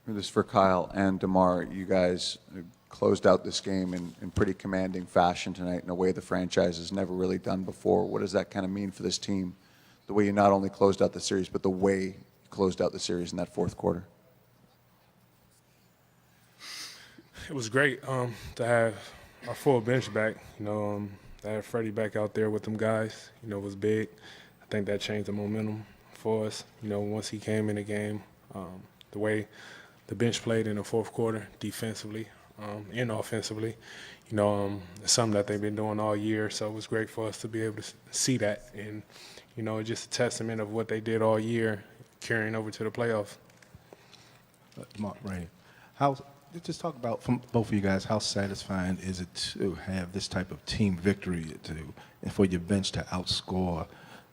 This is for Kyle and DeMar. You guys closed out this game in pretty commanding fashion tonight in a way the franchise has never really done before. What does that kind of mean for this team? The way you not only closed out the series, but the way you closed out the series in that fourth quarter? It was great to have our full bench back. To have Freddie back out there with them guys, was big. I think that changed the momentum for us. Once he came in the game, the way the bench played in the fourth quarter, defensively and offensively, it's something that they've been doing all year. So it was great for us to be able to see that, and just a testament of what they did all year, carrying over to the playoffs. Mark Rainey, just talk about, from both of you guys, how satisfying is it to have this type of team victory and for your bench to outscore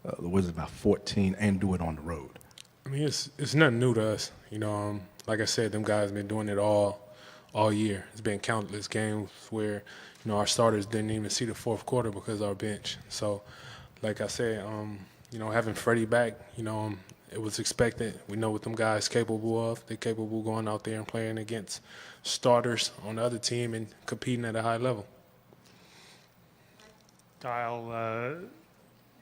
the Wizards by 14 and do it on the road? I mean, it's nothing new to us. Like I said, them guys been doing it all year. It's been countless games where, our starters didn't even see the fourth quarter because of our bench. So, like I said, having Freddie back, it was expected. We know what them guys capable of. They're capable of going out there and playing against starters on the other team and competing at a high level. Kyle,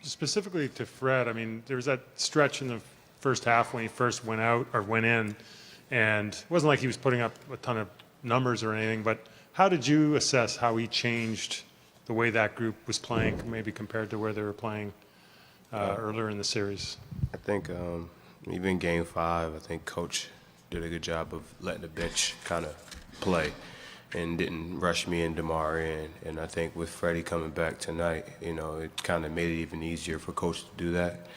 specifically to Fred, I mean, there was that stretch in the first half when he first went in, and it wasn't like he was putting up a ton of numbers or anything, but how did you assess how he changed the way that group was playing, maybe compared to where they were playing earlier in the series? I think even Game 5, I think Coach did a good job of letting the bench kind of play and didn't rush me and DeMar in. And I think with Freddie coming back tonight, it kind of made it even easier for Coach to do that.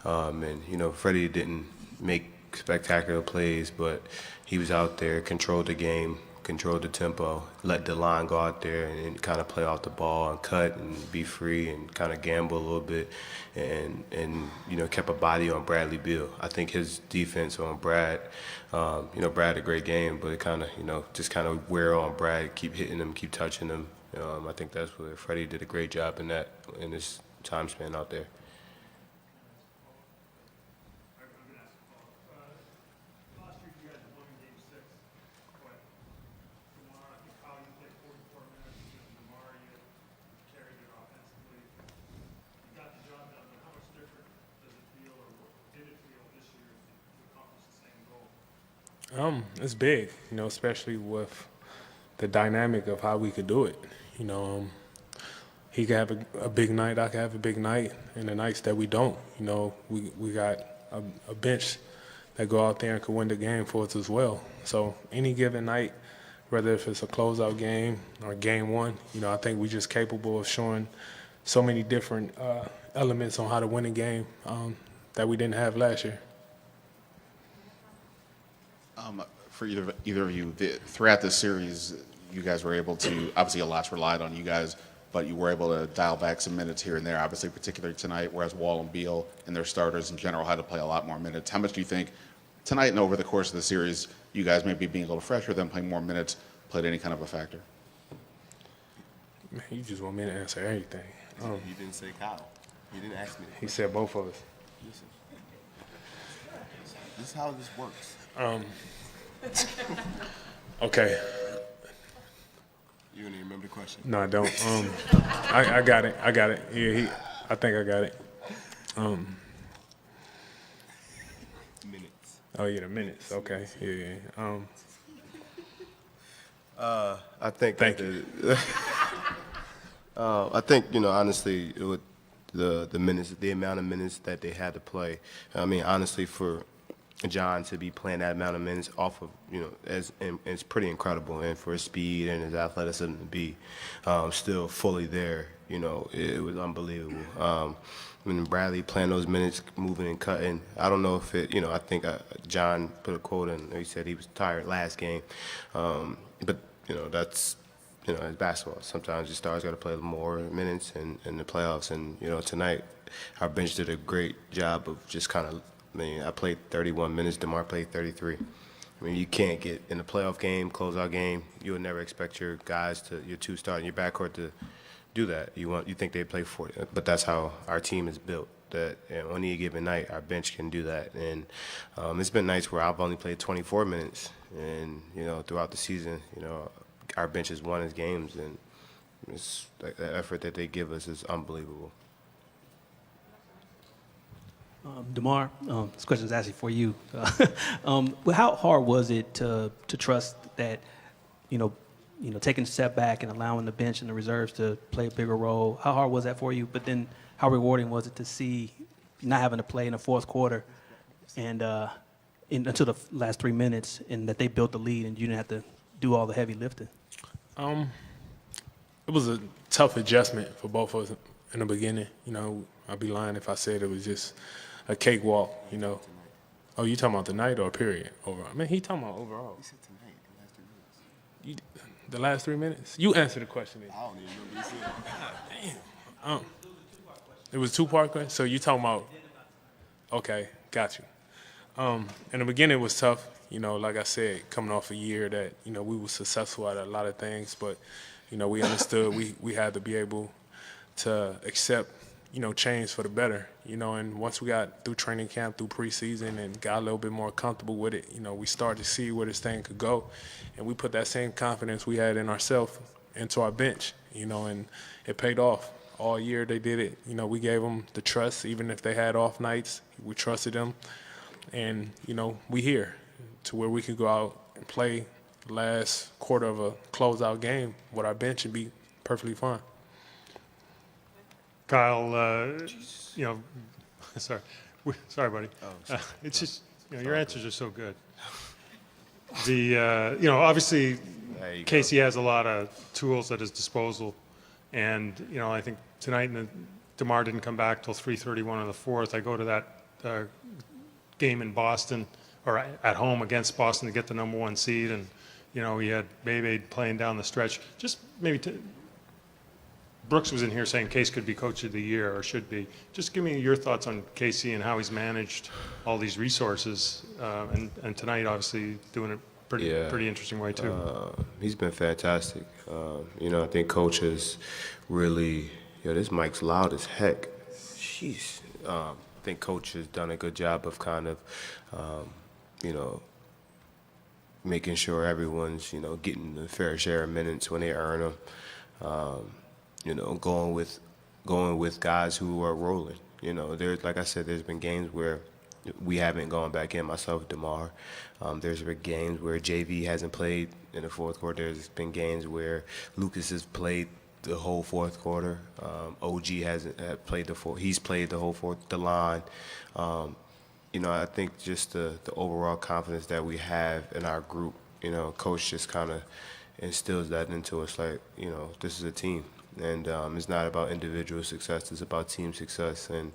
Freddie didn't make spectacular plays, but he was out there, controlled the game, controlled the tempo, let the line go out there and kind of play off the ball and cut and be free and kind of gamble a little bit and kept a body on Bradley Beal. I think his defense on Brad, Brad had a great game, but it kind of, just kind of wear on Brad, keep hitting him, keep touching him. I think that's where Freddie did a great job in his time span out there. It's big, especially with the dynamic of how we could do it. He could have a big night, I could have a big night, and the nights that we don't, we got a bench that go out there and could win the game for us as well. So any given night, whether if it's a closeout game or game one, I think we're just capable of showing so many different elements on how to win a game that we didn't have last year. For either of you, throughout this series, you guys were able to, obviously a lot's relied on you guys, but you were able to dial back some minutes here and there, obviously particularly tonight, whereas Wall and Beal and their starters in general had to play a lot more minutes. How much do you think tonight and over the course of the series, you guys maybe being a little fresher, them playing more minutes, played any kind of a factor? Man, you just want me to answer everything. You didn't say Kyle. You didn't ask me. He said both of us. Listen. This is how this works. Okay. You don't even remember the question? No, I don't. I got it. Yeah, I think I got it. Minutes. Oh yeah, the minutes. Okay. Yeah. I think. Thank you. I think honestly, with the minutes, the amount of minutes that they had to play. I mean, honestly, for John to be playing that amount of minutes off of, it's pretty incredible. And for his speed and his athleticism to be still fully there, it was unbelievable. When Bradley playing those minutes, moving and cutting, I don't know if it, I think John put a quote in, he said he was tired last game. But, that's, it's basketball. Sometimes your stars got to play more minutes in the playoffs. And, tonight our bench did a great job of just kind of, I played 31 minutes. DeMar played 33. I mean, you can't get in a playoff game, closeout game. You would never expect your guys your two stars in your backcourt to do that. You think they play 40, but that's how our team is built. that on any given night our bench can do that. And it's been nights where I've only played 24 minutes, and throughout the season, our bench has won its games, and it's the effort that they give us is unbelievable. DeMar, this question is actually for you. Well, how hard was it to trust that, taking a step back and allowing the bench and the reserves to play a bigger role? How hard was that for you? But then, how rewarding was it to see not having to play in the fourth quarter and until the last 3 minutes, and that they built the lead and you didn't have to do all the heavy lifting? It was a tough adjustment for both of us in the beginning. I'd be lying if I said it was just a cakewalk. Oh, you talking about the night or period? Overall? I mean, he talking about overall. He said tonight, the last 3 minutes. You answer the question. I don't even know what he said. Damn. It was two-part question. So you talking about? Okay, got you. In the beginning, it was tough. Like I said, coming off a year that we were successful at a lot of things, but we understood we had to be able to accept change for the better, and once we got through training camp, through preseason, and got a little bit more comfortable with it, we started to see where this thing could go, and we put that same confidence we had in ourselves into our bench, and it paid off. All year they did it. We gave them the trust, even if they had off nights, we trusted them, and, we here to where we could go out and play the last quarter of a closeout game with our bench and be perfectly fine. Kyle, sorry, buddy. It's just your answers are so good. Obviously, Casey has a lot of tools at his disposal, and I think tonight DeMar didn't come back till 3:31 in the fourth. I go to that game in Boston or at home against Boston to get the number 1 seed, and he had Bebe playing down the stretch. Just maybe. Brooks was in here saying Case could be coach of the year or should be. Just give me your thoughts on Casey and how he's managed all these resources, and tonight obviously doing it pretty interesting way too. He's been fantastic. I think Coach has really, this mic's loud as heck. Jeez. I think Coach has done a good job of kind of, making sure everyone's, getting the fair share of minutes when they earn them. Going with guys who are rolling. There's, like I said, there's been games where we haven't gone back in, myself, DeMar. There's been games where JV hasn't played in the fourth quarter. There's been games where Lucas has played the whole fourth quarter. OG hasn't played he's played the whole the line. I think just the overall confidence that we have in our group, Coach just kind of instills that into us, like, this is a team. And it's not about individual success, it's about team success. And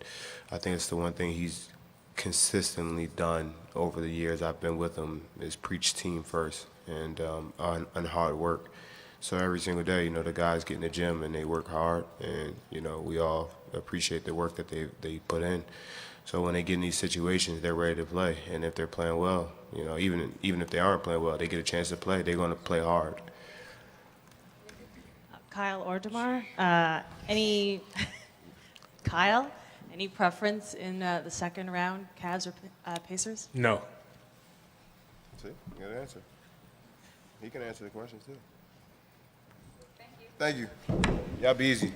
I think it's the one thing he's consistently done over the years I've been with him is preach team first and on hard work. So every single day, the guys get in the gym and they work hard, and, we all appreciate the work that they put in. So when they get in these situations, they're ready to play. And if they're playing well, even if they aren't playing well, they get a chance to play, they're going to play hard. Kyle or DeMar, any preference in the second round, Cavs or Pacers? No. See, you got an answer. He can answer the questions too. Thank you. Y'all be easy.